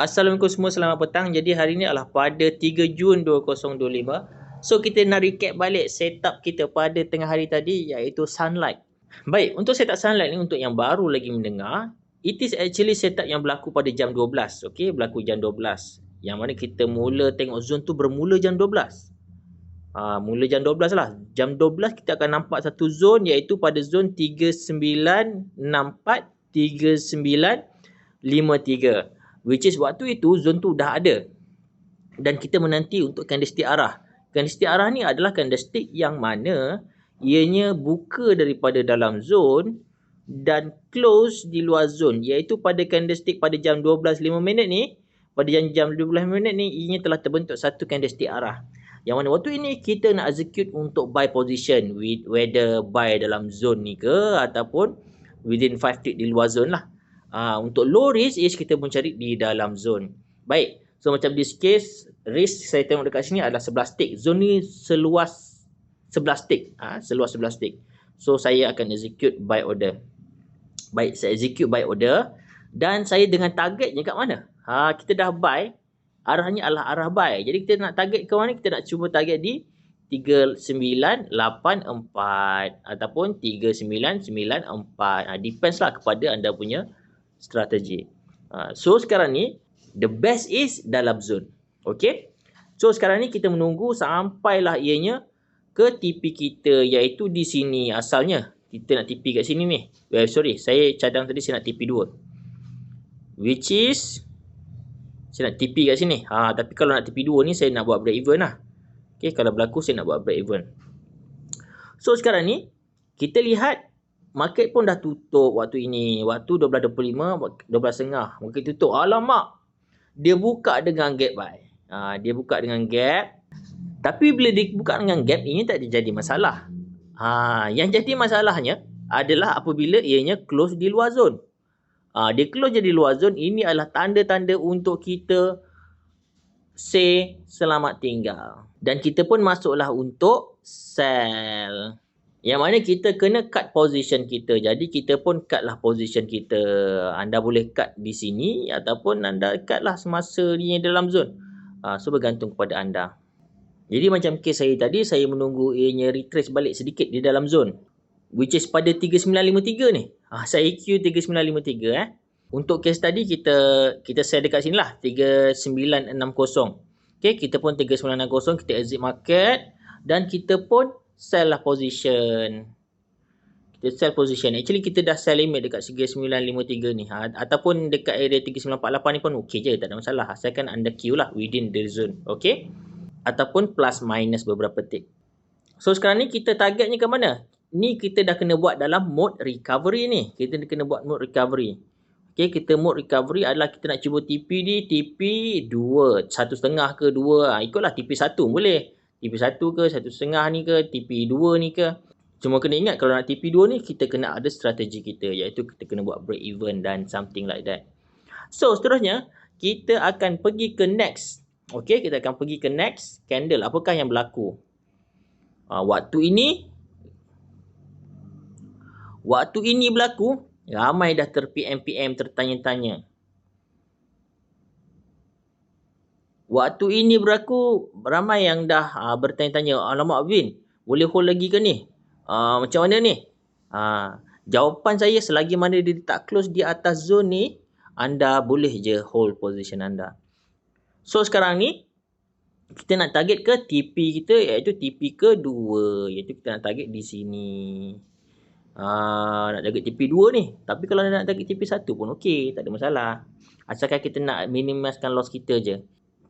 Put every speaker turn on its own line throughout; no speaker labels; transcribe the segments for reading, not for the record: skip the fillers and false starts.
Assalamualaikum semua, selamat petang. Jadi hari ni adalah pada 3 Jun 2025. So kita nak recap balik setup kita pada tengah hari tadi, iaitu Sunlight. Baik, untuk setup Sunlight ni untuk yang baru lagi mendengar, it is actually setup yang berlaku pada jam 12. Okay, berlaku jam 12. Yang mana kita mula tengok zone tu bermula jam 12. Mula jam 12 lah. Jam 12 kita akan nampak satu zone, iaitu pada zone 3964, 3953. Which is waktu itu zone tu dah ada. Dan kita menanti untuk candlestick arah. Candlestick arah ni adalah candlestick yang mana ianya buka daripada dalam zone dan close di luar zone. Iaitu pada candlestick pada jam 12.05 ni, pada jam 12 minit ni, ianya telah terbentuk satu candlestick arah. Yang mana waktu ini kita nak execute untuk buy position, whether buy dalam zone ni ke ataupun within 5 tick di luar zone lah. Untuk low risk is kita mencari di dalam zone. Baik, so macam this case, risk saya tengok dekat sini adalah 11 tick. Zone ni seluas 11 tick. Seluas 11 tick. So saya akan execute buy order. Baik, saya execute buy order. Dan saya dengan targetnya kat mana? Kita dah buy. Arahnya adalah arah buy. Jadi kita nak target ke mana? Kita nak cuba target di 3984 ataupun 3994. Depends lah kepada anda punya strategi. So sekarang ni the best is dalam zone. Okay. So sekarang ni kita menunggu sampailah ianya ke TP kita, iaitu di sini asalnya. Kita nak TP kat sini ni. Sorry, saya cadang tadi saya nak TP 2. Which is saya nak TP kat sini. Tapi kalau nak TP 2 ni saya nak buat break even lah. Okay, kalau berlaku saya nak buat break even. So sekarang ni kita lihat market pun dah tutup waktu ini. Waktu 12.25, 12.30. Market tutup. Alamak. Dia buka dengan gap buy. Dia buka dengan gap. Tapi bila dia buka dengan gap, ini tak jadi masalah. Yang jadi masalahnya adalah apabila ianya close di luar zone. Dia close jadi luar zone. Ini adalah tanda-tanda untuk kita say selamat tinggal. Dan kita pun masuklah untuk sell. Yang mana kita kena cut position kita. Jadi kita pun cut lah position kita. Anda boleh cut di sini ataupun anda cut lah semasa dia dalam zone. So bergantung kepada anda. Jadi macam case saya tadi, saya menunggu ianya retrace balik sedikit di dalam zone. Which is pada 3953 ni. Saya EQ 3953 Untuk case tadi kita share dekat sini lah. 3960. Okay, kita pun 3960, kita exit market. Dan kita pun sell lah position. Kita sell position. Actually kita dah sell limit dekat 3953 ni. Ataupun dekat area 3948 ni pun okey je. Tak ada masalah. Asalkan anda queue lah within the zone. Okay. Ataupun plus minus beberapa tick. So sekarang ni kita targetnya ke mana? Ni kita dah kena buat dalam mode recovery ni. Kita kena buat mode recovery. Okay, kita mode recovery adalah kita nak cuba TP di TP 2. 1.5 ke 2. Ikutlah TP 1 boleh. TP 1 ke, 1.5 ni ke, TP 2 ni ke. Cuma kena ingat kalau nak TP 2 ni, kita kena ada strategi kita. Iaitu kita kena buat break even dan something like that. So, seterusnya, kita akan pergi ke next. Okay, kita akan pergi ke next candle. Apakah yang berlaku? Waktu ini berlaku, ramai dah ter-PM tertanya-tanya. Waktu ini berlaku, ramai yang dah bertanya-tanya, alamak Vin, boleh hold lagi ke ni? Macam mana ni? Jawapan saya, selagi mana dia tak close di atas zone ni, anda boleh je hold position anda. So sekarang ni, kita nak target ke TP kita, iaitu TP ke-2. Iaitu kita nak target di sini. Nak target TP 2 ni. Tapi kalau nak target TP 1 pun okey, tak ada masalah. Asalkan kita nak minimiskan loss kita je.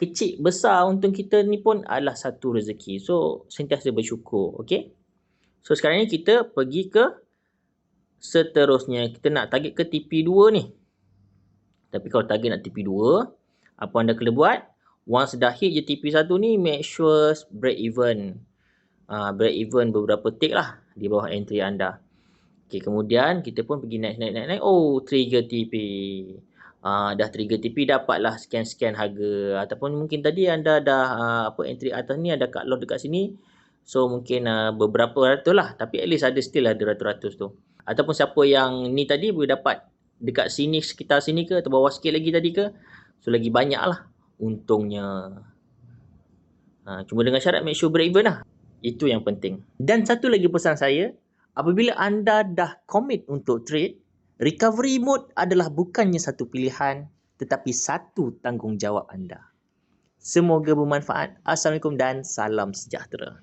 Kecil besar untung kita ni pun adalah satu rezeki. So sentiasa bersyukur. Okay. So sekarang ni kita pergi ke seterusnya. Kita nak target ke TP 2 ni. Tapi kalau target nak TP 2, apa anda kena buat? Once dah hit je TP 1 ni, make sure break even. Break even beberapa tick lah di bawah entry anda. Okay, kemudian kita pun pergi naik. Oh, trigger TP. Dah trigger TP, dapatlah scan harga. Ataupun mungkin tadi anda dah entry atas ni ada cut loss dekat sini. So mungkin beberapa ratus lah. Tapi at least ada still ada ratus-ratus tu. Ataupun siapa yang ni tadi boleh dapat dekat sini, sekitar sini ke, atau bawah sikit lagi tadi ke. So lagi banyak lah untungnya. Cuma dengan syarat make sure break even lah. Itu yang penting. Dan satu lagi pesan saya, apabila anda dah commit untuk trade, recovery mode adalah bukannya satu pilihan tetapi satu tanggungjawab anda. Semoga bermanfaat. Assalamualaikum dan salam sejahtera.